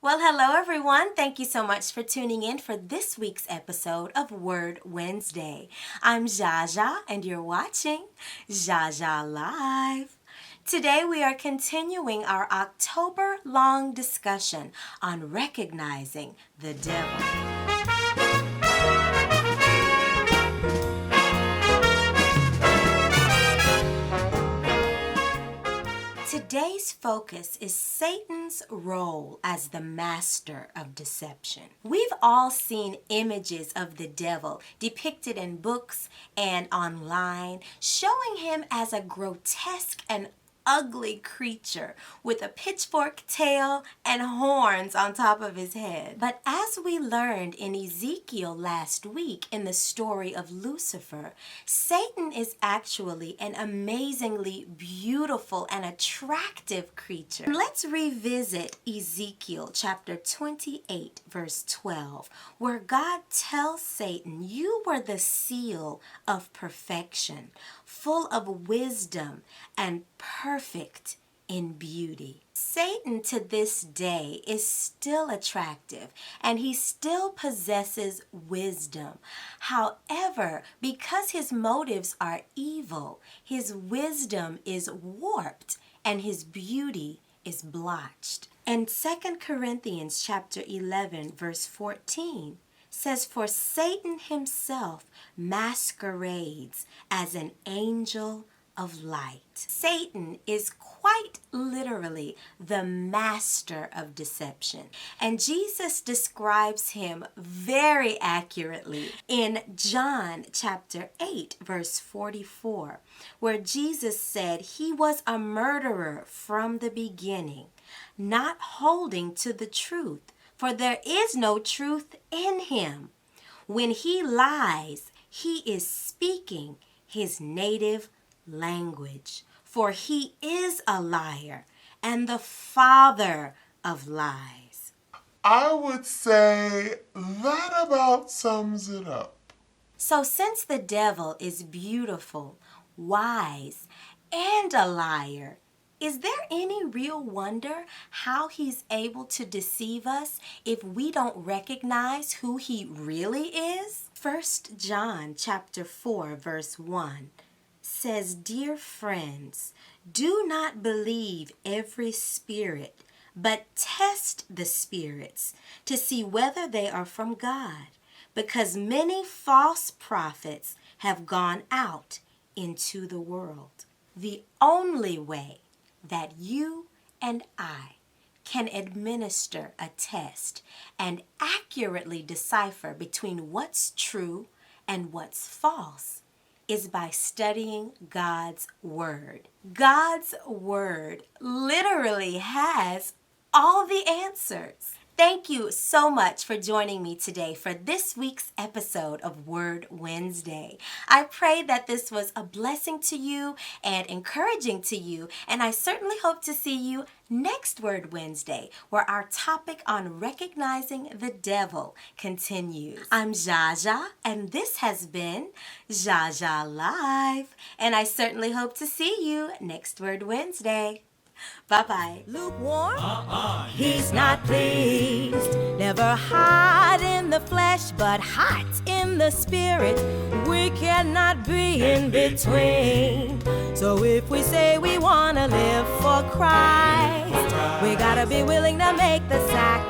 Well, hello everyone. Thank you so much for tuning in for this week's episode of Word Wednesday. I'm ZsjaZsja and you're watching ZsjaZsja Live. Today we are continuing our October-long discussion on recognizing the devil. Today's focus is Satan's role as the master of deception. We've all seen images of the devil depicted in books and online, showing him as a grotesque and ugly creature with a pitchfork tail and horns on top of his head. But as we learned in Ezekiel last week in the story of Lucifer, Satan is actually an amazingly beautiful and attractive creature. Let's revisit Ezekiel chapter 28 verse 12, where God tells Satan, "You were the seal of perfection, full of wisdom and perfect in beauty." Satan to this day is still attractive and he still possesses wisdom. However, because his motives are evil, his wisdom is warped and his beauty is blotched. And 2 Corinthians chapter 11 verse 14 says, "For Satan himself masquerades as an angel of light." Satan is quite literally the master of deception. And Jesus describes him very accurately in John chapter 8 verse 44, where Jesus said he was a murderer from the beginning, not holding to the truth, for there is no truth in him. When he lies, he is speaking his native language, for he is a liar and the father of lies. I would say that about sums it up. So since the devil is beautiful, wise, and a liar, is there any real wonder how he's able to deceive us if we don't recognize who he really is? 1 John chapter 4 verse 1 says, "Dear friends, do not believe every spirit, but test the spirits to see whether they are from God, because many false prophets have gone out into the world." The only way that you and I can administer a test and accurately decipher between what's true and what's false is by studying God's Word. God's Word literally has all the answers. Thank you so much for joining me today for this week's episode of Word Wednesday. I pray that this was a blessing to you and encouraging to you, and I certainly hope to see you next Word Wednesday, where our topic on recognizing the devil continues. I'm ZsjaZsja, and this has been ZsjaZsja Live, and I certainly hope to see you next Word Wednesday. Bye-bye. Lukewarm? He's not pleased. Never hot in the flesh, but hot in the spirit. We cannot be in between. So if we say we want to live for Christ, we gotta be willing to make the sacrifice.